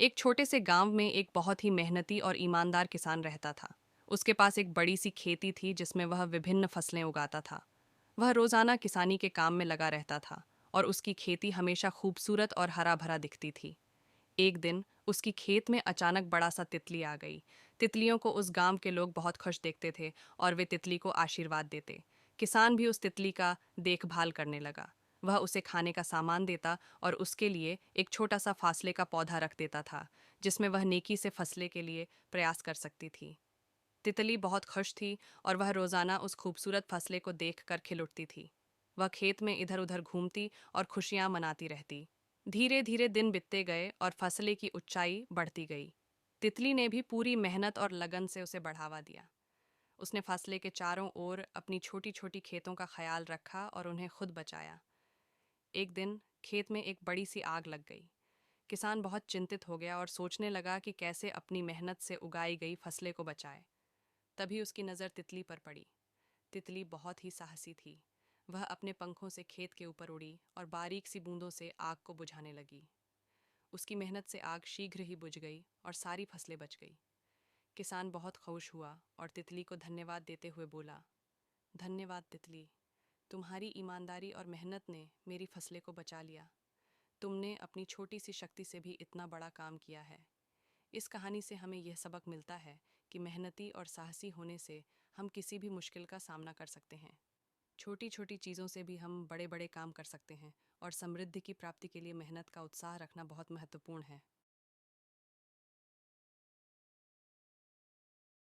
एक छोटे से गांव में एक बहुत ही मेहनती और ईमानदार किसान रहता था। उसके पास एक बड़ी सी खेती थी जिसमें वह विभिन्न फसलें उगाता था। वह रोजाना किसानी के काम में लगा रहता था और उसकी खेती हमेशा खूबसूरत और हरा भरा दिखती थी। एक दिन उसकी खेत में अचानक बड़ा सा तितली आ गई। तितलियों को उस गांव के लोग बहुत खुश देखते थे और वे तितली को आशीर्वाद देते। किसान भी उस तितली का देखभाल करने लगा। वह उसे खाने का सामान देता और उसके लिए एक छोटा सा फासले का पौधा रख देता था, जिसमें वह नेकी से फसले के लिए प्रयास कर सकती थी। तितली बहुत खुश थी और वह रोजाना उस खूबसूरत फसले को देखकर खिल उठती थी। वह खेत में इधर उधर घूमती और खुशियां मनाती रहती। धीरे धीरे दिन बीतते गए और फसले की ऊंचाई बढ़ती गई। तितली ने भी पूरी मेहनत और लगन से उसे बढ़ावा दिया। उसने फसले के चारों ओर अपनी छोटी छोटी खेतों का ख्याल रखा और उन्हें खुद बचाया। एक दिन खेत में एक बड़ी सी आग लग गई। किसान बहुत चिंतित हो गया और सोचने लगा कि कैसे अपनी मेहनत से उगाई गई फसलें को बचाए। तभी उसकी नज़र तितली पर पड़ी। तितली बहुत ही साहसी थी। वह अपने पंखों से खेत के ऊपर उड़ी और बारीक सी बूंदों से आग को बुझाने लगी। उसकी मेहनत से आग शीघ्र ही बुझ गई और सारी फसलें बच गई। किसान बहुत खुश हुआ और तितली को धन्यवाद देते हुए बोला, धन्यवाद तितली, तुम्हारी ईमानदारी और मेहनत ने मेरी फसलें को बचा लिया। तुमने अपनी छोटी सी शक्ति से भी इतना बड़ा काम किया है। इस कहानी से हमें यह सबक मिलता है कि मेहनती और साहसी होने से हम किसी भी मुश्किल का सामना कर सकते हैं। छोटी छोटी चीज़ों से भी हम बड़े बड़े काम कर सकते हैं और समृद्धि की प्राप्ति के लिए मेहनत का उत्साह रखना बहुत महत्वपूर्ण है।